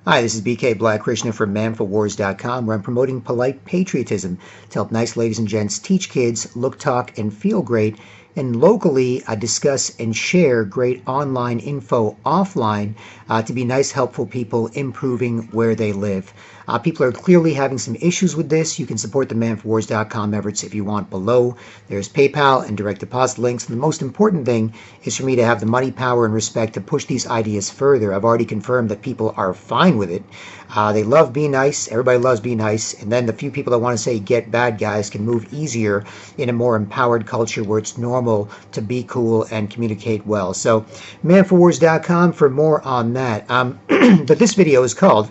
Hi, this is BK Black Krishna from manforwars.com, where I'm promoting polite patriotism to help nice ladies and gents teach kids, look, talk, and feel great. And locally, discuss and share great online info offline to be nice, helpful people improving where they live. People are clearly having some issues with this. You can support the manforwars.com efforts if you want below. There's PayPal and direct deposit links. And the most important thing is for me to have the money, power, and respect to push these ideas further. I've already confirmed that people are fine with it. They love being nice. Everybody loves being nice. And then the few people that want to say get bad guys can move easier in a more empowered culture where it's normal to be cool and communicate well. So manforwars.com for more on that. But this video is called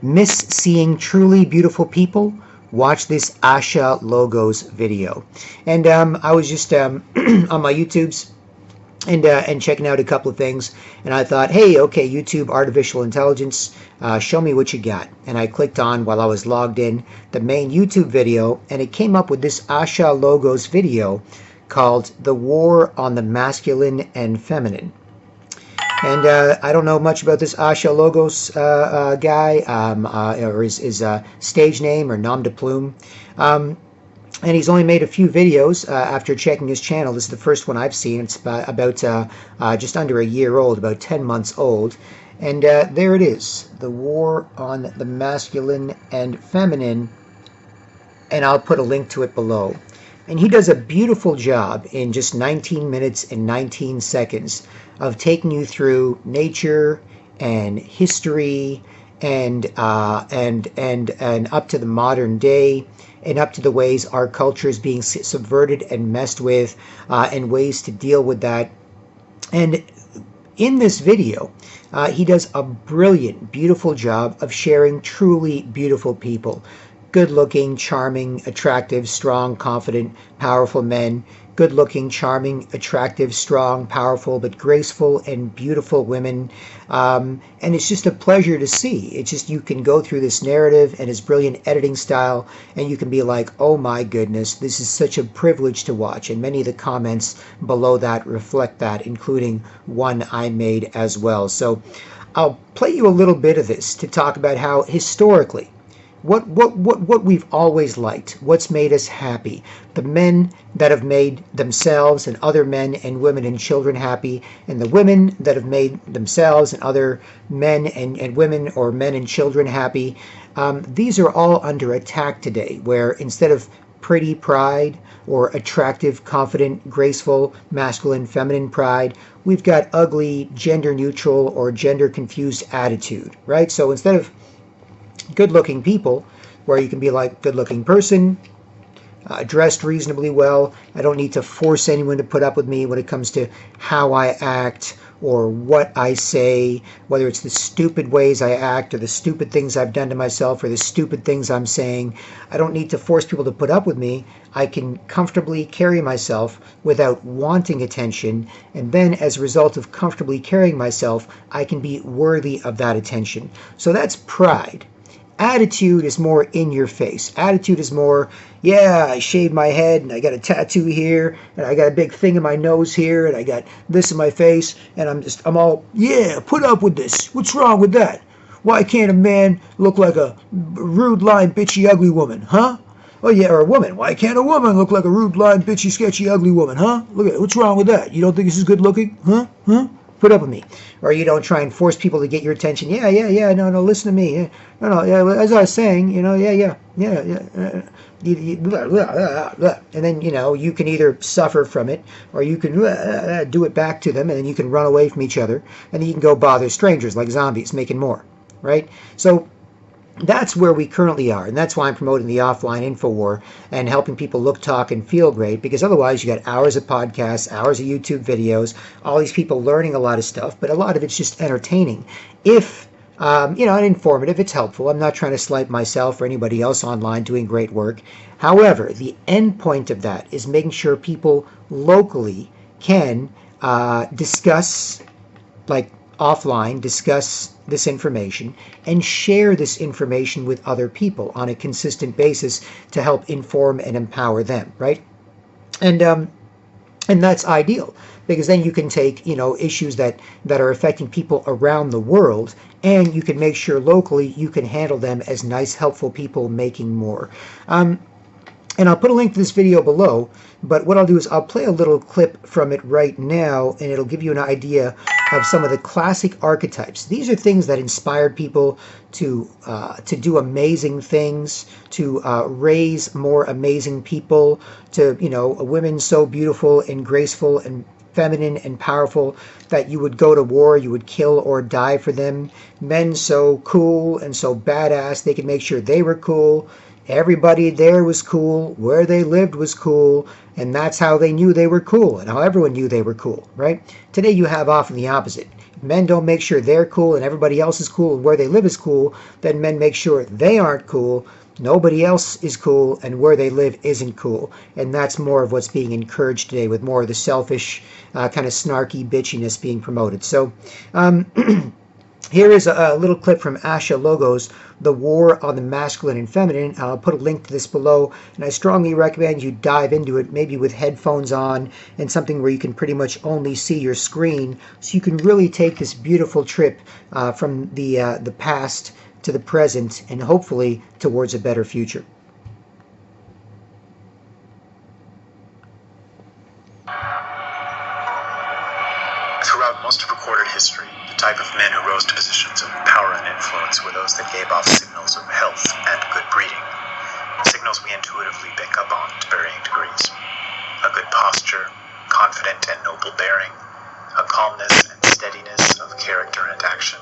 Miss Seeing Truly Beautiful People. Watch this Asha logos video. And I was just on my YouTubes and checking out a couple of things, and I thought, hey, okay, YouTube artificial intelligence, show me what you got. And I clicked on, while I was logged in, the main YouTube video, and it came up with this Asha logos video called The War on the Masculine and Feminine. And I don't know much about this Asha Logos guy, or his stage name, or nom de plume. And he's only made a few videos after checking his channel. This is the first one I've seen. It's about just under a year old, about 10 months old. And there it is, The War on the Masculine and Feminine. And I'll put a link to it below. And he does a beautiful job in just 19 minutes and 19 seconds of taking you through nature and history and up to the modern day, and up to the ways our culture is being subverted and messed with, and ways to deal with that. And in this video, he does a brilliant, beautiful job of sharing truly beautiful people. Good-looking, charming, attractive, strong, confident, powerful men. Good-looking, charming, attractive, strong, powerful, but graceful and beautiful women. And it's just a pleasure to see. It's just, you can go through this narrative and his brilliant editing style, and you can be like, oh my goodness, this is such a privilege to watch. And many of the comments below that reflect that, including one I made as well. So I'll play you a little bit of this to talk about how historically, what we've always liked, what's made us happy, the men that have made themselves and other men and women and children happy, and the women that have made themselves and other men and women or men and children happy. These are all under attack today, where instead of pretty pride or attractive, confident, graceful, masculine, feminine pride, we've got ugly, gender neutral or gender confused attitude, right? So instead of good-looking people, where you can be like, good-looking person, dressed reasonably well. I don't need to force anyone to put up with me when it comes to how I act or what I say, whether it's the stupid ways I act or the stupid things I've done to myself or the stupid things I'm saying. I don't need to force people to put up with me. I can comfortably carry myself without wanting attention, and then as a result of comfortably carrying myself, I can be worthy of that attention. So that's pride. Attitude is more in your face. Attitude is more, yeah, I shaved my head and I got a tattoo here and I got a big thing in my nose here and I got this in my face and I'm all, yeah, put up with this. What's wrong with that? Why can't a man look like a rude, lying, bitchy, ugly woman, huh? Oh yeah, or a woman. Why can't a woman look like a rude, lying, bitchy, sketchy, ugly woman, huh? Look at it. What's wrong with that? You don't think this is good looking, huh? Put up with me. Or you don't try and force people to get your attention. Yeah, no, listen to me. No, as I was saying, yeah. And then, you can either suffer from it, or you can do it back to them, and then you can run away from each other, and then you can go bother strangers like zombies, making more, right? So that's where we currently are, and that's why I'm promoting the offline info war and helping people look, talk, and feel great, because otherwise you got hours of podcasts, hours of YouTube videos, all these people learning a lot of stuff, but a lot of it's just entertaining. If, and informative, it's helpful. I'm not trying to slight myself or anybody else online doing great work. However, the end point of that is making sure people locally can discuss, like offline, discuss this information and share this information with other people on a consistent basis to help inform and empower them, right? And And that's ideal, because then you can take, issues that are affecting people around the world, and you can make sure locally you can handle them as nice, helpful people making more. And I'll put a link to this video below, but what I'll do is I'll play a little clip from it right now, and it'll give you an idea of some of the classic archetypes. These are things that inspired people to do amazing things, to raise more amazing people, to, women so beautiful and graceful and feminine and powerful that you would go to war, you would kill or die for them. Men so cool and so badass, they could make sure they were cool. Everybody there was cool, where they lived was cool, and that's how they knew they were cool, and how everyone knew they were cool, right? Today you have often the opposite. If men don't make sure they're cool and everybody else is cool and where they live is cool, then men make sure they aren't cool, nobody else is cool, and where they live isn't cool. And that's more of what's being encouraged today, with more of the selfish, kind of snarky bitchiness being promoted. So, here is a little clip from Asha Logos, The War on the Masculine and Feminine. I'll put a link to this below, and I strongly recommend you dive into it, maybe with headphones on and something where you can pretty much only see your screen, so you can really take this beautiful trip from the past to the present, and hopefully towards a better future. Throughout most of recorded history, the type of men who rose to positions of power and influence were those that gave off signals of health and good breeding, signals we intuitively pick up on to varying degrees. A good posture, confident and noble bearing, a calmness and steadiness of character and action.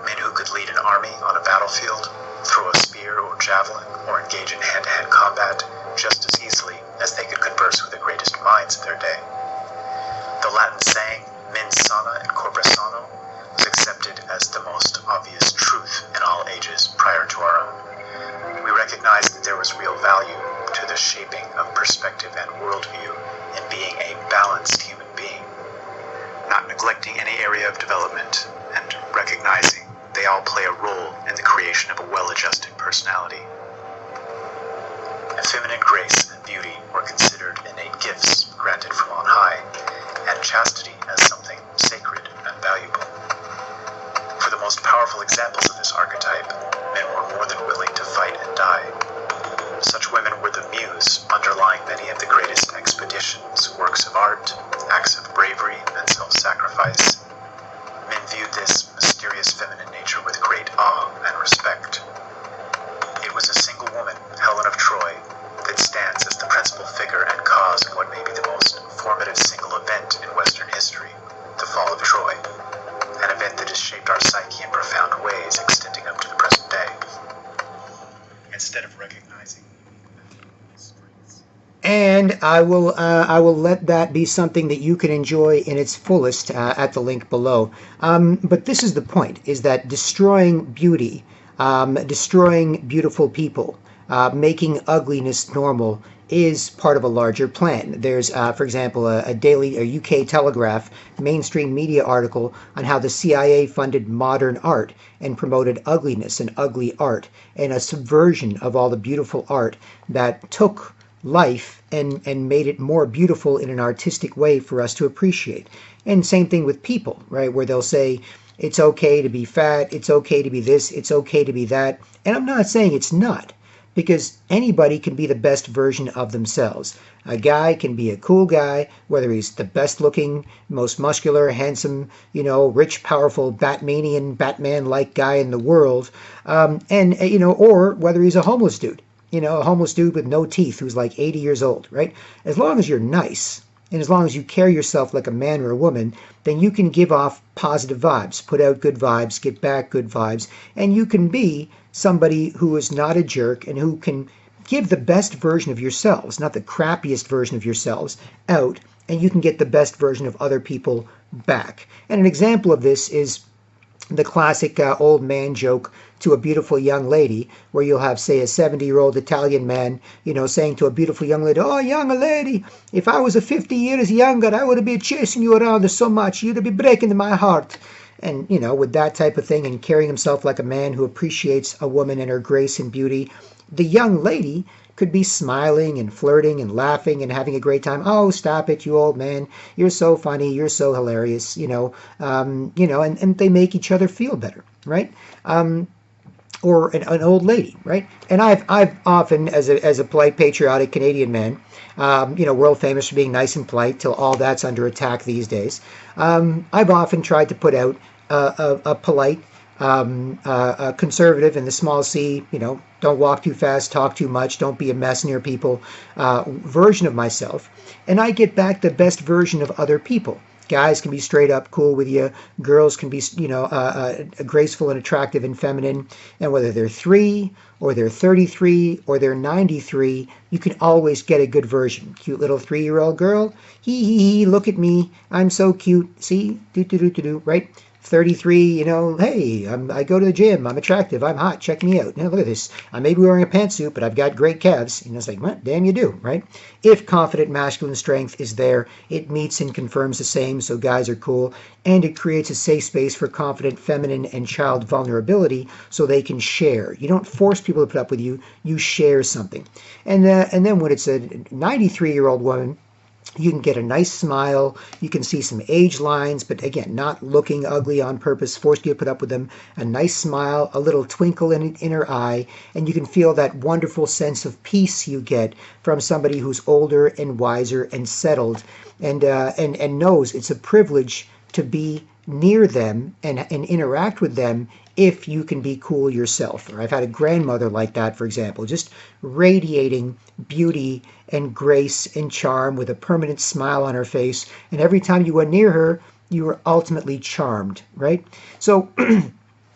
Men who could lead an army on a battlefield, throw a spear or javelin, or engage in hand-to-hand combat just as easily as they could converse with the greatest minds of their day. The Latin saying, mens sana in corpore sano, was accepted as the most obvious truth in all ages prior to our own. We recognized that there was real value to the shaping of perspective and worldview in being a balanced human being, not neglecting any area of development, and recognizing they all play a role in the creation of a well-adjusted personality. Feminine grace and beauty were considered innate gifts granted from on high, and chastity as something sacred and valuable. For the most powerful examples of this archetype, men were more than willing to fight and die. Such women were the muse underlying many of the greatest expeditions, works of art, acts of bravery, and self-sacrifice. Men viewed this mysterious feminine nature with great awe and respect. It was a single woman, Helen of Troy, that stands as the principal figure and cause of what may be the most formative single event in Western history, the fall of Troy, an event that has shaped our psyche in profound ways extending up to the present day. Instead of recognizing and I will let that be something that you can enjoy in its fullest at the link below. But this is the point, is that destroying beauty, destroying beautiful people, making ugliness normal is part of a larger plan. There's, for example, a UK Telegraph mainstream media article on how the CIA funded modern art and promoted ugliness and ugly art, and a subversion of all the beautiful art that took life and made it more beautiful in an artistic way for us to appreciate. And same thing with people, right, where they'll say, it's okay to be fat, it's okay to be this, it's okay to be that. And I'm not saying it's not, because anybody can be the best version of themselves. A guy can be a cool guy, whether he's the best looking, most muscular, handsome, rich, powerful, Batman-like guy in the world, or whether he's a homeless dude. A homeless dude with no teeth who's like 80 years old, right? As long as you're nice, and as long as you carry yourself like a man or a woman, then you can give off positive vibes, put out good vibes, get back good vibes, and you can be somebody who is not a jerk and who can give the best version of yourselves, not the crappiest version of yourselves, out, and you can get the best version of other people back. And an example of this is the classic old man joke to a beautiful young lady, where you'll have, say, a 70-year-old Italian man, saying to a beautiful young lady, "Oh, young lady, if I was 50 years younger, I would have been chasing you around so much, you'd be breaking my heart." And, with that type of thing, and carrying himself like a man who appreciates a woman and her grace and beauty, the young lady could be smiling and flirting and laughing and having a great time. Oh, stop it, you old man. You're so funny. You're so hilarious. And they make each other feel better, right? Or an old lady, right? And I've often, as a polite, patriotic Canadian man, world famous for being nice and polite till all that's under attack these days. I've often tried to put out a polite, a conservative in the small c, don't walk too fast, talk too much, don't be a mess near people, version of myself. And I get back the best version of other people. Guys can be straight up cool with you. Girls can be, graceful and attractive and feminine. And whether they're 3 or they're 33 or they're 93, you can always get a good version. Cute little 3-year-old girl. Hee, look at me. I'm so cute. See? Do, right? 33, hey, I go to the gym. I'm attractive. I'm hot. Check me out. Now, look at this. I may be wearing a pantsuit, but I've got great calves. It's like, well, damn, you do, right? If confident masculine strength is there, it meets and confirms the same, so guys are cool, and it creates a safe space for confident feminine and child vulnerability so they can share. You don't force people to put up with you. You share something. And then when it's a 93-year-old woman, you can get a nice smile. You can see some age lines, but again, not looking ugly on purpose, forced you to put up with them. A nice smile, a little twinkle in her eye, and you can feel that wonderful sense of peace you get from somebody who's older and wiser and settled, and knows it's a privilege to be near them and interact with them if you can be cool yourself. Or I've had a grandmother like that, for example, just radiating beauty and grace and charm with a permanent smile on her face. And every time you went near her, you were ultimately charmed, right? So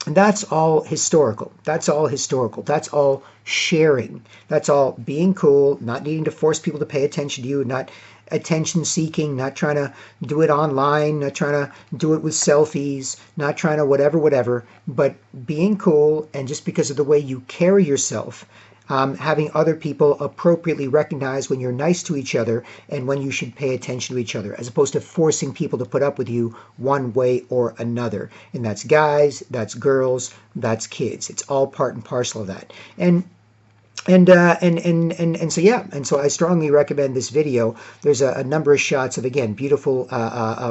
that's all historical. That's all historical. That's all sharing. That's all being cool, not needing to force people to pay attention to you, not attention seeking, not trying to do it online, not trying to do it with selfies, not trying to whatever, but being cool, and just because of the way you carry yourself, having other people appropriately recognize when you're nice to each other and when you should pay attention to each other, as opposed to forcing people to put up with you one way or another. And that's guys, that's girls, that's kids. It's all part and parcel of that. So I strongly recommend this video. There's a number of shots of, again, beautiful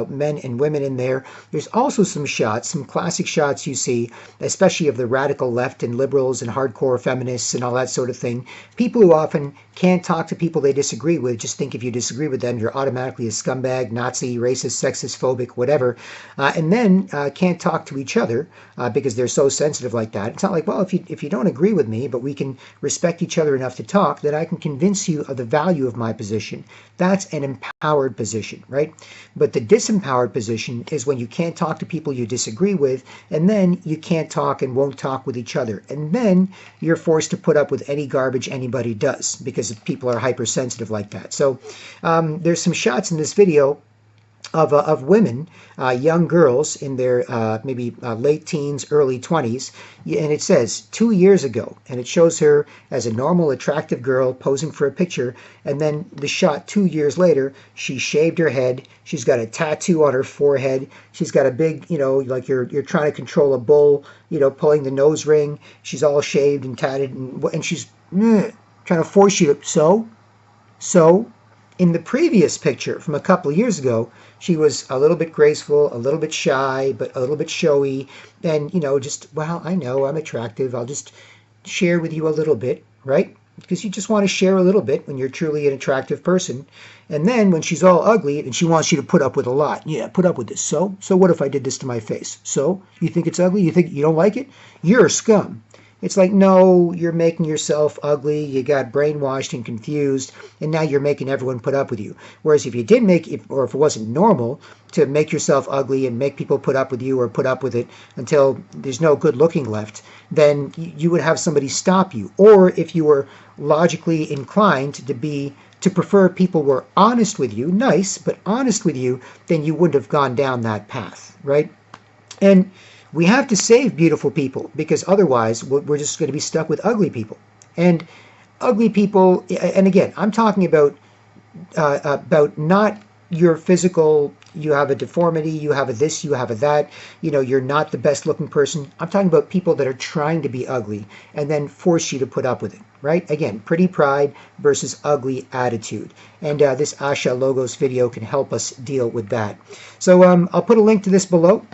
men and women in there. There's also some shots, some classic shots you see, especially of the radical left and liberals and hardcore feminists and all that sort of thing. People who often can't talk to people they disagree with, just think if you disagree with them, you're automatically a scumbag, Nazi, racist, sexist, phobic, whatever, and then can't talk to each other because they're so sensitive like that. It's not like, well, if you don't agree with me, but we can respect each other enough to talk, that I can convince you of the value of my position. That's an empowered position, right? But the disempowered position is when you can't talk to people you disagree with, and then you can't talk and won't talk with each other. And then you're forced to put up with any garbage anybody does because people are hypersensitive like that. So there's some shots in this video of women, young girls in their maybe late teens, early 20s, and it says 2 years ago, and it shows her as a normal, attractive girl posing for a picture, and then the shot 2 years later, she shaved her head, she's got a tattoo on her forehead, she's got a big, like you're trying to control a bull, pulling the nose ring, she's all shaved and tatted, and she's trying to force you to, so in the previous picture from a couple of years ago, she was a little bit graceful, a little bit shy, but a little bit showy, and, just, well, I know I'm attractive, I'll just share with you a little bit, right? Because you just want to share a little bit when you're truly an attractive person. And then when she's all ugly and she wants you to put up with a lot, yeah, put up with this. So what if I did this to my face? So you think it's ugly? You think you don't like it? You're a scum. It's like, no, you're making yourself ugly, you got brainwashed and confused, and now you're making everyone put up with you. Whereas if you did or if it wasn't normal to make yourself ugly and make people put up with you or put up with it until there's no good looking left, then you would have somebody stop you. Or if you were logically inclined to prefer people were honest with you, nice, but honest with you, then you wouldn't have gone down that path, right? And we have to save beautiful people because otherwise we're just going to be stuck with ugly people. And ugly people, and again, I'm talking about not your physical, you have a deformity, you have a this, you have a that, you're not the best looking person. I'm talking about people that are trying to be ugly and then force you to put up with it, right? Again, pretty pride versus ugly attitude. And this Asha Logos video can help us deal with that. So I'll put a link to this below.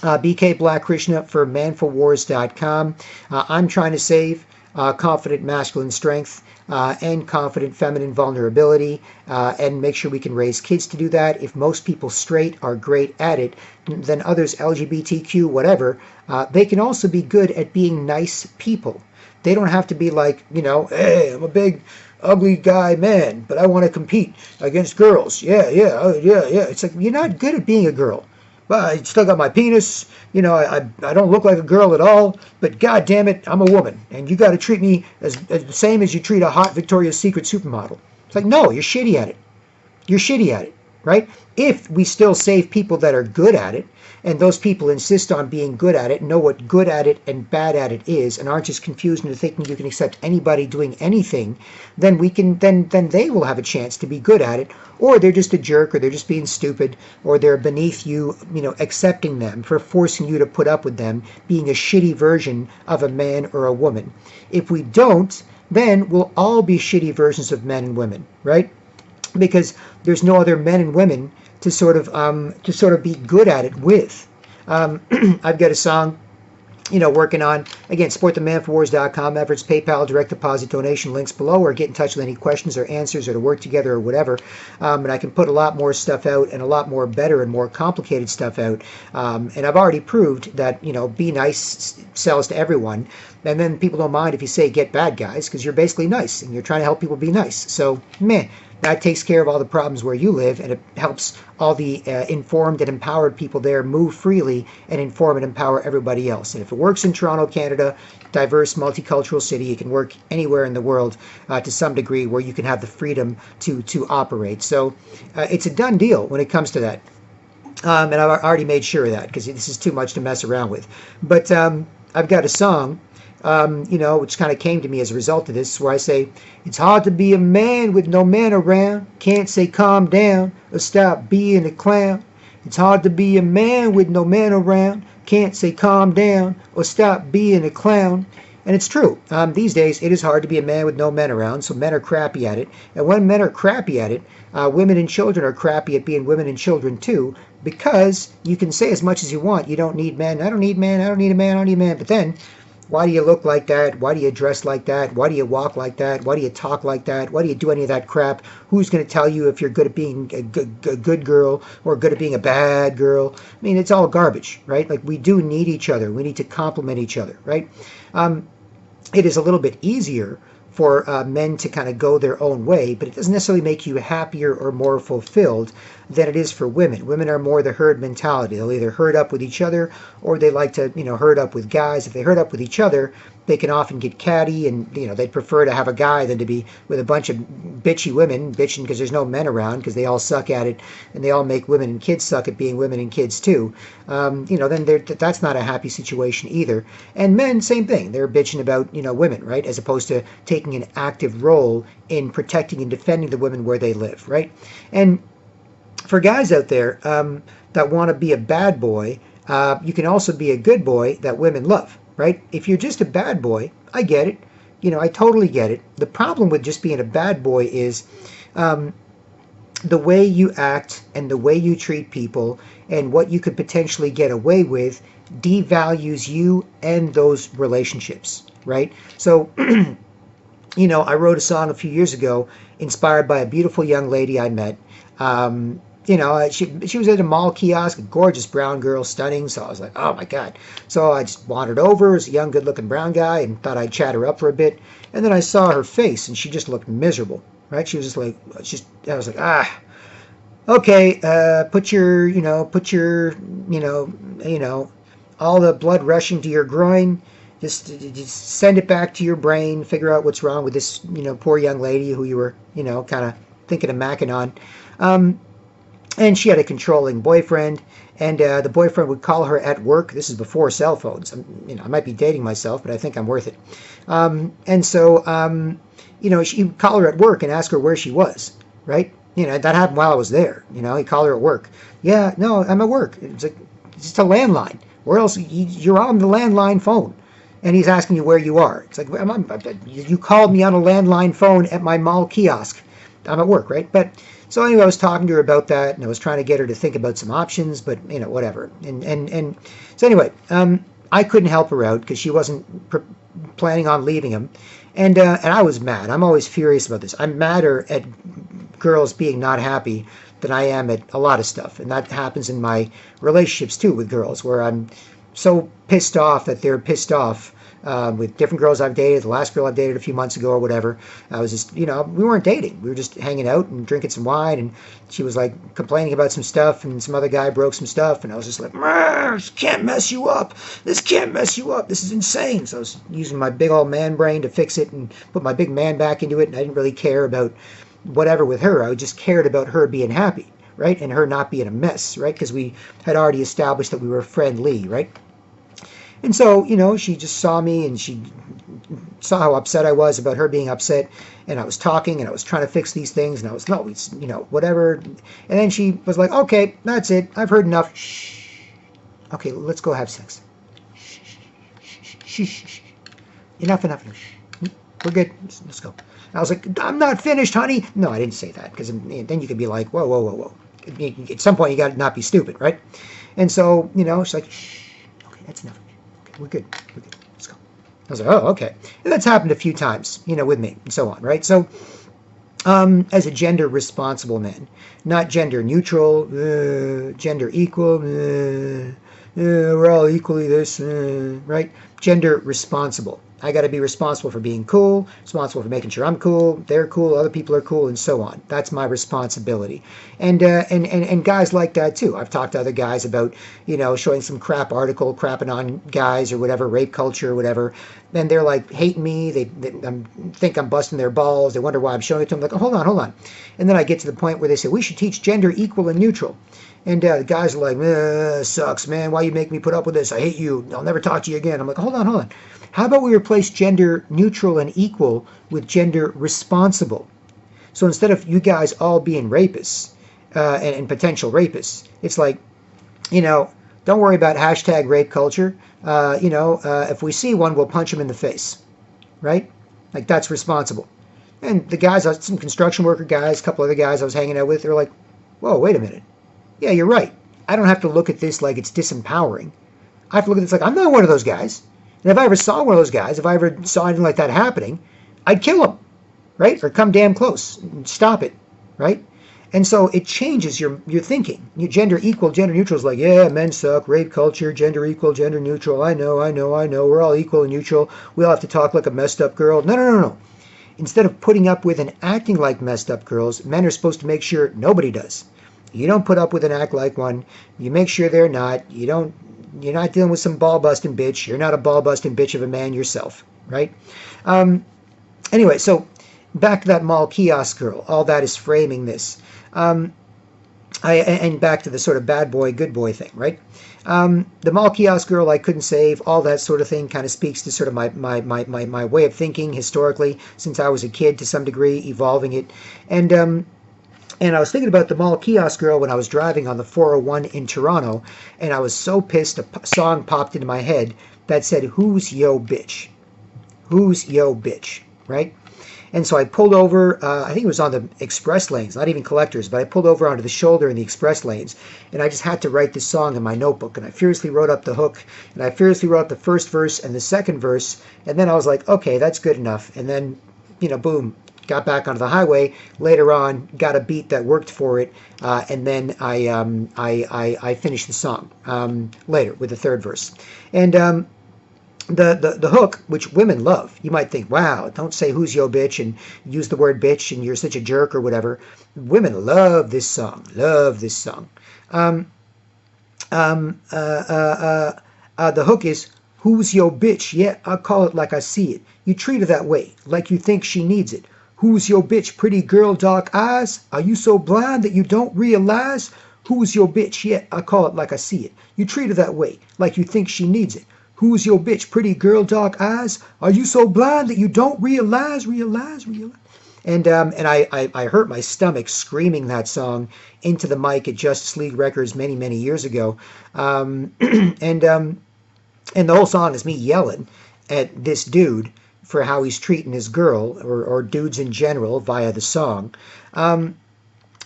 BK Black Krishna for manfulwars.com. I'm trying to save confident masculine strength and confident feminine vulnerability, and make sure we can raise kids to do that. If most people straight are great at it, then others, LGBTQ, whatever, they can also be good at being nice people. They don't have to be like, hey, I'm a big ugly guy man, but I want to compete against girls. Yeah. It's like, you're not good at being a girl. Well, I still got my penis, I don't look like a girl at all, but god damn it, I'm a woman, and you got to treat me as the same as you treat a hot Victoria's Secret supermodel. It's like, no, you're shitty at it. You're shitty at it, right? If we still save people that are good at it, and those people insist on being good at it, know what good at it and bad at it is, and aren't just confused into thinking you can accept anybody doing anything, then we can then they will have a chance to be good at it, or they're just a jerk, or they're just being stupid, or they're beneath you, accepting them for forcing you to put up with them being a shitty version of a man or a woman. If we don't, then we'll all be shitty versions of men and women, right? Because there's no other men and women to sort of be good at it with. I've got a song, working on, again, supportthemanforwars.com efforts, PayPal, direct deposit, donation links below, or get in touch with any questions or answers or to work together or whatever. And I can put a lot more stuff out, and a lot more better and more complicated stuff out. And I've already proved that, be nice sells to everyone. And then people don't mind if you say get bad guys, because you're basically nice and you're trying to help people be nice. So, that takes care of all the problems where you live, and it helps all the informed and empowered people there move freely and inform and empower everybody else. And if it works in Toronto, Canada, diverse, multicultural city, it can work anywhere in the world to some degree where you can have the freedom to operate. So it's a done deal when it comes to that. And I've already made sure of that, because this is too much to mess around with. But I've got a song, which kind of came to me as a result of this, where I say, it's hard to be a man with no man around, can't say calm down or stop being a clown. It's hard to be a man with no man around, can't say calm down or stop being a clown. And it's true. These days, it is hard to be a man with no men around, so men are crappy at it. And when men are crappy at it, women and children are crappy at being women and children too, because you can say as much as you want, you don't need men, I don't need men, I don't need a man, I don't need a man, but then, why do you look like that? Why do you dress like that? Why do you walk like that? Why do you talk like that? Why do you do any of that crap? Who's going to tell you if you're good at being a good girl or good at being a bad girl? I mean, it's all garbage, right? Like, we do need each other. We need to complement each other, right? It is a little bit easier for men to kind of go their own way, but it doesn't necessarily make you happier or more fulfilled than it is for women. Women are more the herd mentality. They'll either herd up with each other, or they like to, herd up with guys. If they herd up with each other, they can often get catty, and they'd prefer to have a guy than to be with a bunch of bitchy women, bitching because there's no men around, because they all suck at it, and they all make women and kids suck at being women and kids too. Then that's not a happy situation either. And men, same thing. They're bitching about women, right, as opposed to taking an active role in protecting and defending the women where they live, right? And for guys out there that want to be a bad boy, you can also be a good boy that women love, right? If you're just a bad boy, I get it. I totally get it. The problem with just being a bad boy is the way you act and the way you treat people and what you could potentially get away with devalues you and those relationships, right? So, I wrote a song a few years ago inspired by a beautiful young lady I met. She was at a mall kiosk, a gorgeous brown girl, stunning. So I was like, oh my God. So I just wandered over as a young, good looking brown guy and thought I'd chat her up for a bit. And then I saw her face and she just looked miserable, right? She was just like, I was like, okay, put your, all the blood rushing to your groin. Just send it back to your brain, figure out what's wrong with this, poor young lady who you were, kind of thinking of macking on. And she had a controlling boyfriend, and the boyfriend would call her at work. This is before cell phones. I might be dating myself, but I think I'm worth it. And so, she would call her at work and ask her where she was, right? that happened while I was there. He called her at work. Yeah, no, I'm at work. It's like, it's just a landline. Where else? You're on the landline phone. And he's asking you where you are. It's like, you called me on a landline phone at my mall kiosk. I'm at work, right? But so anyway, I was talking to her about that, and I was trying to get her to think about some options, but whatever. And so anyway, I couldn't help her out because she wasn't planning on leaving him, and I was mad. I'm always furious about this. I'm madder at girls being not happy than I am at a lot of stuff, and that happens in my relationships too with girls, where I'm so pissed off that they're pissed off with different girls I've dated. The last girl I've dated a few months ago or whatever, I was just, we weren't dating. We were just hanging out and drinking some wine, and she was like complaining about some stuff, and some other guy broke some stuff, and I was just like, this can't mess you up. This can't mess you up. This is insane. So I was using my big old man brain to fix it and put my big man back into it, and I didn't really care about whatever with her. I just cared about her being happy, right? And her not being a mess, right? Because we had already established that we were friendly, right? And so, she just saw me, and she saw how upset I was about her being upset, and I was talking, and I was trying to fix these things, and I was, no, whatever. And then she was like, okay, that's it. I've heard enough. Shh. Okay, let's go have sex. Shh. Enough. We're good. Let's go. And I was like, I'm not finished, honey. No, I didn't say that, because then you could be like, whoa. At some point, you got to not be stupid, right? And so, she's like, shh. Okay, that's enough. We're good. Let's go. I was like, oh, okay. And that's happened a few times, with me and so on, right? So, as a gender responsible man, not gender neutral, gender equal, we're all equally this, right? Gender responsible. I got to be responsible for being cool, responsible for making sure I'm cool, they're cool, other people are cool, and so on. That's my responsibility. And guys like that too. I've talked to other guys about, showing some crap article, crapping on guys or whatever, rape culture or whatever, and they're like hating me. They think I'm busting their balls. They wonder why I'm showing it to them. Like, oh, hold on. And then I get to the point where they say, we should teach gender equal and neutral. And the guys are like, sucks, man. Why you make me put up with this? I hate you. I'll never talk to you again. I'm like, hold on. How about we replace gender neutral and equal with gender responsible? So instead of you guys all being rapists and potential rapists, it's like, don't worry about hashtag rape culture. If we see one, we'll punch him in the face, right? Like, that's responsible. And the guys, some construction worker guys, a couple other guys I was hanging out with, they're like, whoa, wait a minute. Yeah, you're right. I don't have to look at this like it's disempowering. I have to look at this like I'm not one of those guys. And if I ever saw one of those guys, if I ever saw anything like that happening, I'd kill him, right? Or come damn close and stop it, right? And so it changes your thinking. Your gender equal, gender neutral is like, yeah, men suck, rape culture, gender equal, gender neutral. I know. We're all equal and neutral. We all have to talk like a messed up girl. No. Instead of putting up with and acting like messed up girls, men are supposed to make sure nobody does. You don't put up with and act like one. You make sure they're not. You're not dealing with some ball-busting bitch. You're not a ball-busting bitch of a man yourself, right? Anyway, so back to that mall kiosk girl. All that is framing this. And back to the sort of bad boy, good boy thing, right? The mall kiosk girl I couldn't save, all that sort of thing kind of speaks to sort of my way of thinking historically since I was a kid to some degree, evolving it. And I was thinking about the mall kiosk girl when I was driving on the 401 in Toronto, and I was so pissed a song popped into my head that said, "Who's yo bitch? Who's yo bitch?" Right? And so I pulled over, I think it was on the express lanes, not even collectors, but I pulled over onto the shoulder in the express lanes, and I just had to write this song in my notebook, and I furiously wrote up the hook, and I furiously wrote up the first verse and the second verse, and then I was like, okay, that's good enough, and then, boom, got back onto the highway. Later on, got a beat that worked for it, and then I finished the song later with the third verse. And the hook, which women love, you might think, wow, don't say who's yo bitch and use the word bitch and you're such a jerk or whatever. Women love this song. The hook is, who's yo bitch? Yeah, I'll call it like I see it. You treat her that way, like you think she needs it. Who's your bitch? Pretty girl, dark eyes? Are you so blind that you don't realize? Who's your bitch? Yeah, I call it like I see it. You treat her that way, like you think she needs it. Who's your bitch? Pretty girl, dark eyes? Are you so blind that you don't realize? And I hurt my stomach screaming that song into the mic at Justice League Records many years ago. And and the whole song is me yelling at this dude for how he's treating his girl, or dudes in general, via the song. Um,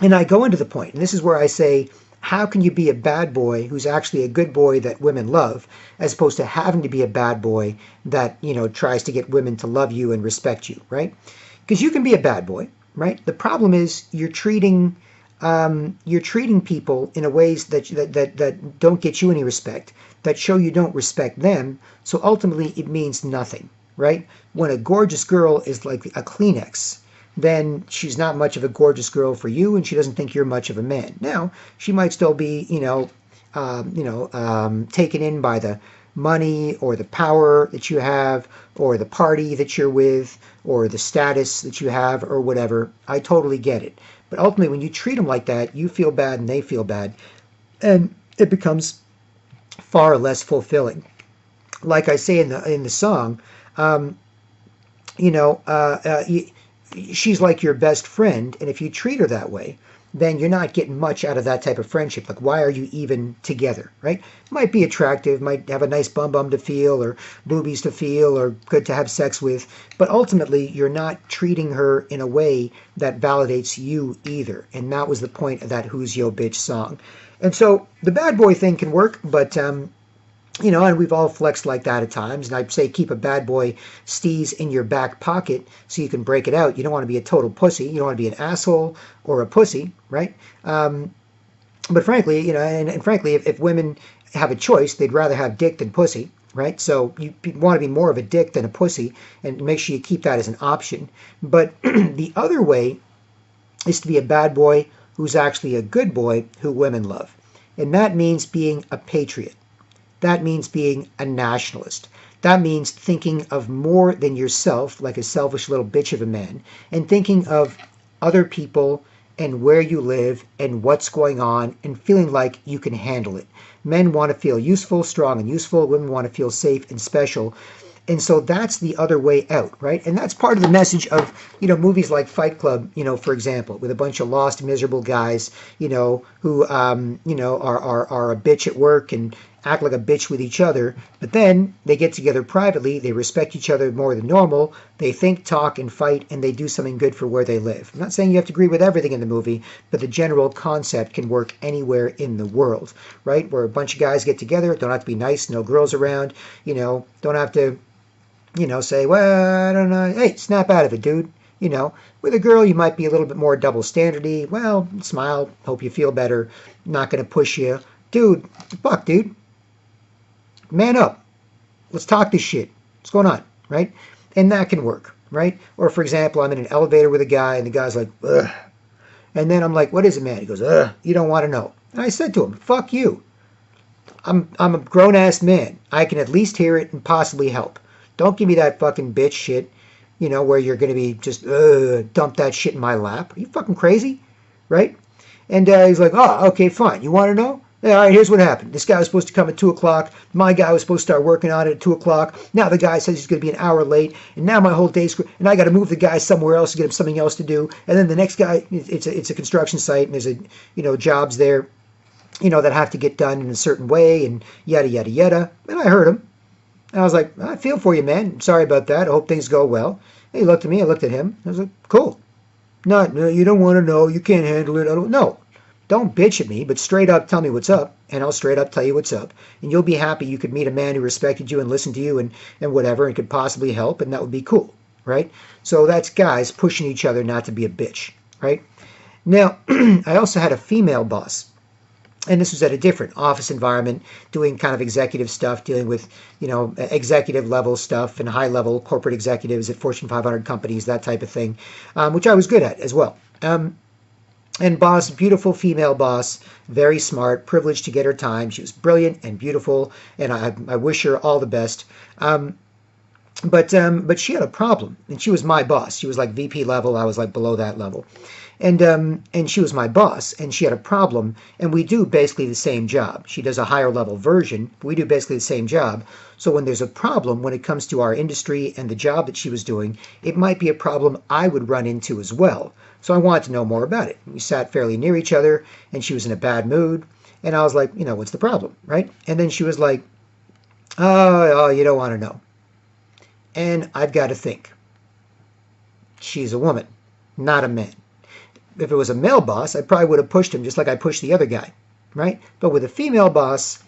and I go into the point, and this is where I say, how can you be a bad boy who's actually a good boy that women love, as opposed to having to be a bad boy that, tries to get women to love you and respect you, right? Because you can be a bad boy, right? The problem is you're treating people in a ways that don't get you any respect, that show you don't respect them. So ultimately, it means nothing, right? When a gorgeous girl is like a Kleenex, then she's not much of a gorgeous girl for you, and she doesn't think you're much of a man. Now, she might still be, taken in by the money or the power that you have, or the party that you're with, or the status that you have, or whatever. I totally get it. But ultimately, when you treat them like that, you feel bad and they feel bad, and it becomes far less fulfilling. Like I say in the song, um, you know, uh, uh, she's like your best friend, and if you treat her that way, then you're not getting much out of that type of friendship. Like, why are you even together, right? Might be attractive, might have a nice bum bum to feel, or boobies to feel, or good to have sex with, but ultimately, you're not treating her in a way that validates you either. And that was the point of that "Who's Yo Bitch" song. And so the bad boy thing can work, but and we've all flexed like that at times. And I'd say keep a bad boy steez in your back pocket so you can break it out. You don't want to be a total pussy. You don't want to be an asshole or a pussy, right? But frankly, and frankly, if women have a choice, they'd rather have dick than pussy, right? So you want to be more of a dick than a pussy, and make sure you keep that as an option. But the other way is to be a bad boy who's actually a good boy who women love. And that means being a patriot. That means being a nationalist. That means thinking of more than yourself, like a selfish little bitch of a man, and thinking of other people and where you live and what's going on, and feeling like you can handle it. Men want to feel useful, strong, and useful. Women want to feel safe and special. And so that's the other way out, right? And that's part of the message of, movies like Fight Club, for example, with a bunch of lost, miserable guys, who, are a bitch at work and act like a bitch with each other. But then they get together privately, they respect each other more than normal, they think, talk, and fight, and they do something good for where they live. I'm not saying you have to agree with everything in the movie, but the general concept can work anywhere in the world, right? Where a bunch of guys get together, don't have to be nice, no girls around, don't have to say, well, I don't know. Hey, snap out of it, dude. With a girl, you might be a little bit more double standardy. Well, smile, hope you feel better. Not going to push you. Dude, fuck, dude. Man up. Let's talk this shit. What's going on, right? And that can work, right? Or, for example, I'm in an elevator with a guy, and the guy's like, ugh. And then I'm like, what is it, man? He goes, ugh, you don't want to know. And I said to him, fuck you. I'm a grown-ass man. I can at least hear it and possibly help. Don't give me that fucking bitch shit, where you're going to be just, dump that shit in my lap. Are you fucking crazy? Right? And he's like, oh, okay, fine. You want to know? Yeah, all right, here's what happened. This guy was supposed to come at 2 o'clock. My guy was supposed to start working on it at 2 o'clock. Now the guy says he's going to be an hour late. And now my whole day's... And I got to move the guy somewhere else to get him something else to do. And then the next guy, it's a construction site, and there's jobs there, that have to get done in a certain way, and yada, yada, yada. And I heard him. And I was like, I feel for you, man. Sorry about that. I hope things go well. And he looked at me. I looked at him. I was like, cool. No, you don't want to know. You can't handle it. Don't bitch at me, but straight up tell me what's up, and I'll straight up tell you what's up. And you'll be happy you could meet a man who respected you and listened to you and whatever, and could possibly help, and that would be cool, right? So that's guys pushing each other not to be a bitch, right? Now, I also had a female boss. And this was at a different office environment, doing kind of executive stuff, dealing with, executive level stuff and high level corporate executives at Fortune 500 companies, that type of thing, which I was good at as well. And boss, beautiful female boss, very smart, privileged to get her time. She was brilliant and beautiful, and I wish her all the best. But she had a problem, and she was my boss. She was like VP level. I was like below that level, and she was my boss, and she had a problem. And we do basically the same job. She does a higher level version. But we do basically the same job. So when there's a problem when it comes to our industry and the job that she was doing, it might be a problem I would run into as well. So I wanted to know more about it. We sat fairly near each other, and she was in a bad mood, and I was like, what's the problem, right? And then she was like, oh, you don't want to know. And I've got to think. She's a woman, not a man. If it was a male boss, I probably would have pushed him just like I pushed the other guy, right? But with a female boss,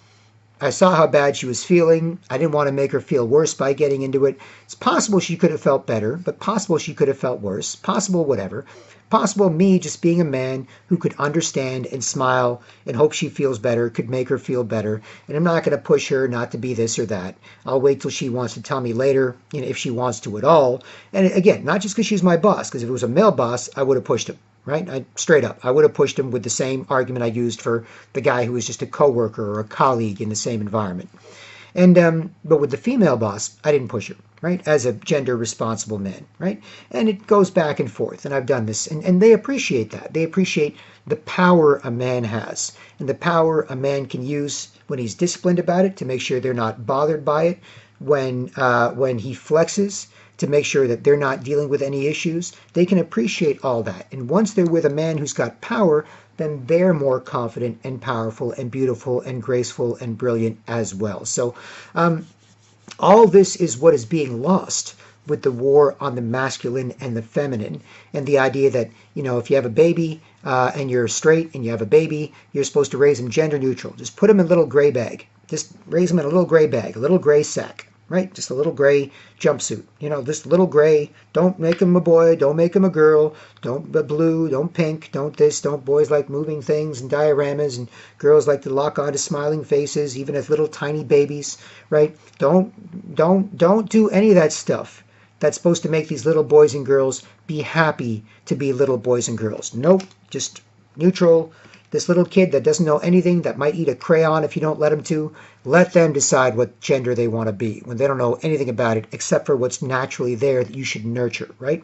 I saw how bad she was feeling. I didn't want to make her feel worse by getting into it. It's possible she could have felt better, but possible she could have felt worse. Possible whatever. Possible me just being a man who could understand and smile and hope she feels better could make her feel better. And I'm not going to push her not to be this or that. I'll wait till she wants to tell me later, if she wants to at all. And again, not just because she's my boss, because if it was a male boss, I would have pushed him. Right? Straight up, I would have pushed him with the same argument I used for the guy who was just a coworker or a colleague in the same environment. But with the female boss, I didn't push her, right? As a gender responsible man, right? And it goes back and forth, and I've done this, and they appreciate that. They appreciate the power a man has, and the power a man can use when he's disciplined about it to make sure they're not bothered by it, when he flexes to make sure that they're not dealing with any issues. They can appreciate all that. And once they're with a man who's got power, then they're more confident and powerful and beautiful and graceful and brilliant as well. So all this is what is being lost with the war on the masculine and the feminine, and the idea that, if you have a baby and you're straight and you have a baby, you're supposed to raise him gender neutral. Just put him in a little gray bag. Just raise him in a little gray bag, a little gray sack. Right? Just a little gray jumpsuit. This little gray. Don't make him a boy. Don't make him a girl. Don't blue. Don't pink. Don't this. Don't boys like moving things and dioramas, and girls like to lock onto smiling faces, even as little tiny babies. Right? Don't do any of that stuff that's supposed to make these little boys and girls be happy to be little boys and girls. Nope. Just neutral. This little kid that doesn't know anything, that might eat a crayon if you don't let him to, let them decide what gender they want to be when they don't know anything about it except for what's naturally there that you should nurture, right?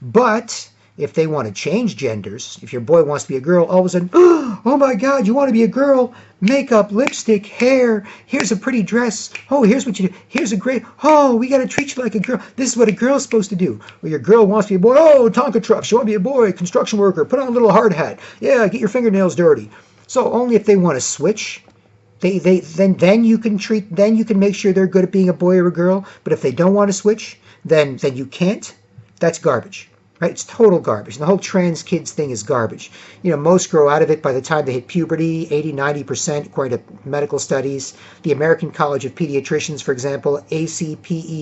But if they want to change genders, if your boy wants to be a girl, all of a sudden, oh my God, you want to be a girl? Makeup, lipstick, hair, here's a pretty dress. Oh, here's what you do. Here's a great, oh, we got to treat you like a girl. This is what a girl's supposed to do. Or your girl wants to be a boy. Oh, Tonka trucks, you want to be a boy, construction worker, put on a little hard hat. Yeah, get your fingernails dirty. So only if they want to switch, then you can make sure they're good at being a boy or a girl. But if they don't want to switch, then you can't. That's garbage. Right? It's total garbage. And the whole trans kids thing is garbage. Most grow out of it by the time they hit puberty, 80-90%, according to medical studies. The American College of Pediatricians, for example, acpeds.org,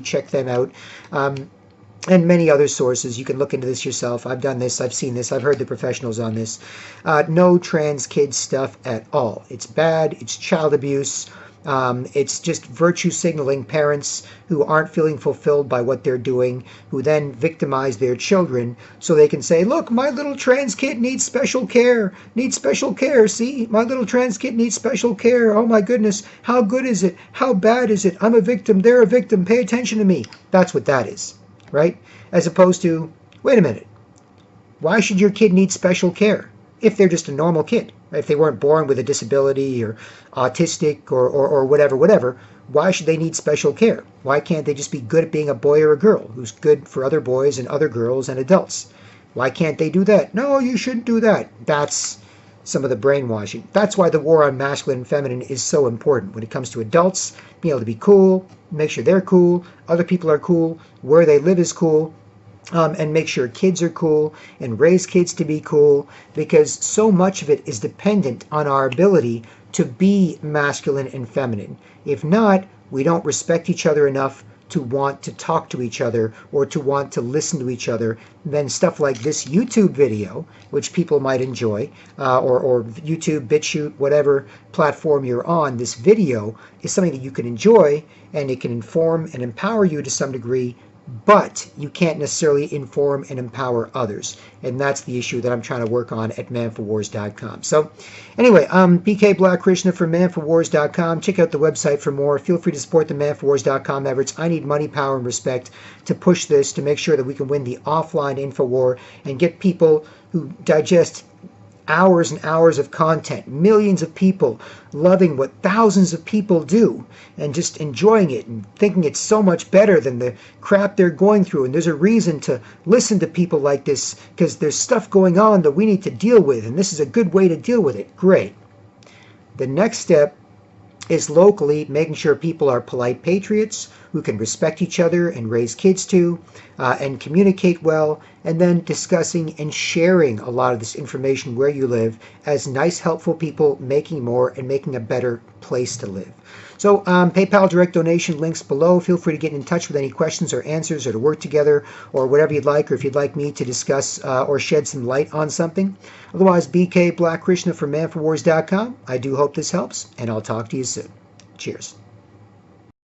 check them out. And many other sources. You can look into this yourself. I've done this. I've seen this. I've heard the professionals on this. No trans kid stuff at all. It's bad. It's child abuse. It's just virtue signaling parents who aren't feeling fulfilled by what they're doing, who then victimize their children so they can say, look, my little trans kid needs special care, see, my little trans kid needs special care. Oh my goodness, how good is it? How bad is it? I'm a victim, they're a victim, pay attention to me. That's what that is, right? As opposed to, wait a minute, why should your kid need special care if they're just a normal kid? If they weren't born with a disability or autistic or whatever, why should they need special care? Why can't they just be good at being a boy or a girl who's good for other boys and other girls and adults? Why can't they do that? No, you shouldn't do that. That's some of the brainwashing. That's why the war on masculine and feminine is so important. When it comes to adults, being able to be cool, make sure they're cool, other people are cool, where they live is cool, and make sure kids are cool and raise kids to be cool, because so much of it is dependent on our ability to be masculine and feminine. If not, we don't respect each other enough to want to talk to each other or to want to listen to each other. Then stuff like this YouTube video, which people might enjoy, or YouTube, BitChute, whatever platform you're on, this video is something that you can enjoy, and it can inform and empower you to some degree. but you can't necessarily inform and empower others. And that's the issue that I'm trying to work on at manforwars.com. So anyway, BK Black Krishna from manforwars.com. Check out the website for more. Feel free to support the manforwars.com efforts. I need money, power, and respect to push this, to make sure that we can win the offline InfoWar and get people who digest hours and hours of content, millions of people loving what thousands of people do and just enjoying it and thinking it's so much better than the crap they're going through. And there's a reason to listen to people like this, because there's stuff going on that we need to deal with, and this is a good way to deal with it. Great. The next step is locally making sure people are polite patriots who can respect each other and raise kids to and communicate well, and then discussing and sharing a lot of this information where you live as nice, helpful people, making more and making a better place to live. So PayPal direct donation links below. Feel free to get in touch with any questions or answers, or to work together, or whatever you'd like, or if you'd like me to discuss or shed some light on something. Otherwise, BK Black Krishna from manforwars.com. I do hope this helps, and I'll talk to you soon. Cheers.